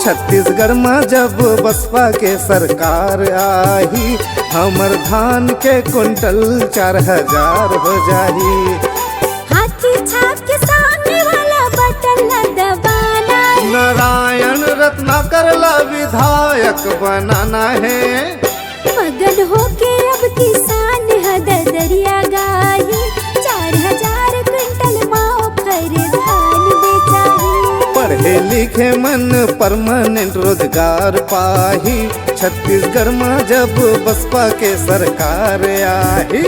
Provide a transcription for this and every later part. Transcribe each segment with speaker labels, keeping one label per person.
Speaker 1: छत्तीसगढ़ में जब बसपा के सरकार आई, हमर धान के कुंटल 4000 हो जाही।
Speaker 2: हाथी छाप के सामने वाला बटन न दबाना,
Speaker 1: नारायण रत्नाकर ला विधायक बनाना है।
Speaker 2: मगन होके अब किसान हददरिया गाही, 4000 क्विंटल माओ खर धान बेचाही।
Speaker 1: पढ़े लिखे मन परमानेंट रोजगार पाही, छत्तीसगढ़ में जब बसपा के सरकार आई।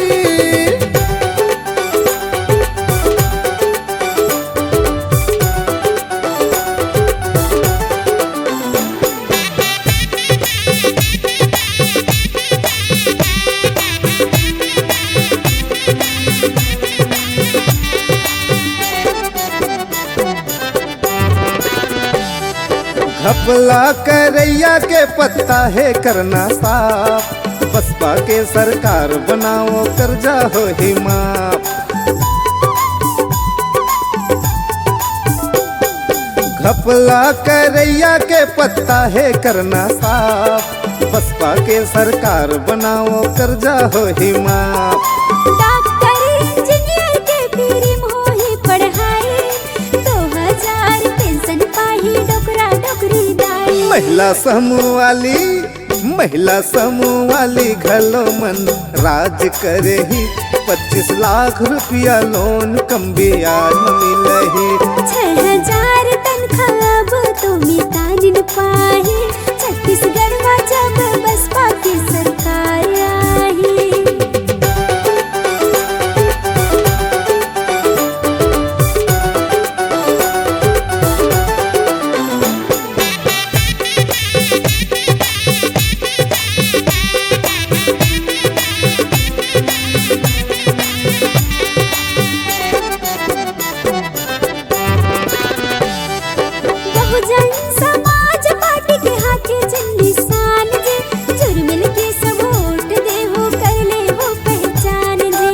Speaker 1: घपला करैया के पत्ता है करना साफ, बसपा के सरकार बनाओ कर्जा हो ही माफ। घपला करैया के पत्ता है करना साफ, बसपा के सरकार बनाओ कर्जा हो ही माफ।
Speaker 2: डॉक्टर इंजीनियर के फ्री में हो ही पढ़ाई, 2000 पेंशन पाही डोकरा डोकरी दाई। महिला समूह वाली घलो मन राज करे ही, 25 लाख रुपया लोन कम ब्याज में मिलही। 6000 तनख्वाह अब तो मिटा नहीं पाही, छत्तीसगढ़ में जब बसपा की सरकार आई। बहुजन समाज पार्टी के हाथे झंडी सान जी, जुर्मिल के सब वोट दे हो कर ले हो पहचान जी।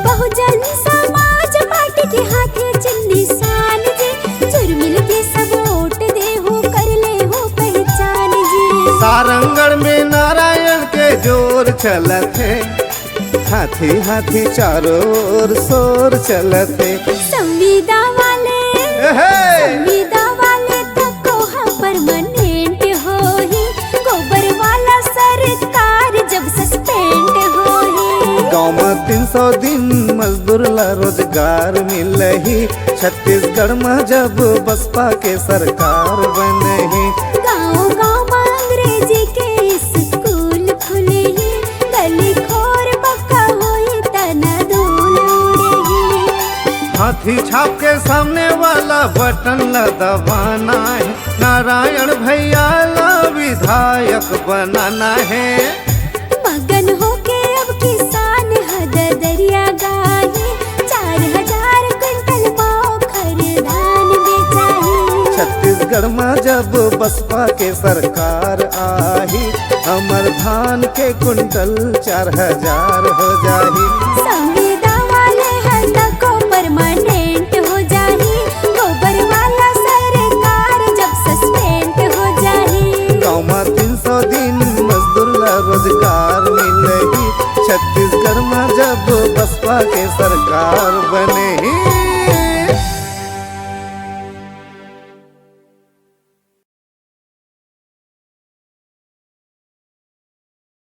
Speaker 2: बहुजन समाज पार्टी के हाथे झंडी सान जी, जुर्मिल के सब वोट दे हो कर ले हो पहचान जी।
Speaker 1: सारंगढ़ में नारायण के जोर चलत है, हाथी हाथी चारों ओर शोर चलत है।
Speaker 2: संविदा वाले तक को परमानेंट हो ही, गोबर वाला सरकार जब सस्पेंड हो ही।
Speaker 1: गाँव में 300 दिन मजदूर ला रोजगार मिलही, छत्तीसगढ़ में जब बसपा के सरकार बनही।
Speaker 2: गाँव गाँव में अंग्रेजी के स्कूल खुले ही, गली खोर पक्का होई तना धूल उड़ेही।
Speaker 1: हाथी छाप के सामने वाला बटन ला दबाना है, नारायण भैया ला विधायक बनाना है।
Speaker 2: मगन होके अब किसान हददरिया गाही, 4000 क्विंटल माओ खर धान बेचाही।
Speaker 1: छत्तीसगढ़ में जब बसपा के सरकार आई, हमर धान के कुंटल 4000 हो जाही।
Speaker 2: संविदा वाले हद को परमानेंट हो जाही, गोबर वाला सरकार जब सस्पेंड हो जाही।
Speaker 1: गाँव में 300 दिन मजदूर ला रोजगार मिलही, छत्तीसगढ़ में जब बसपा के सरकार बने ही।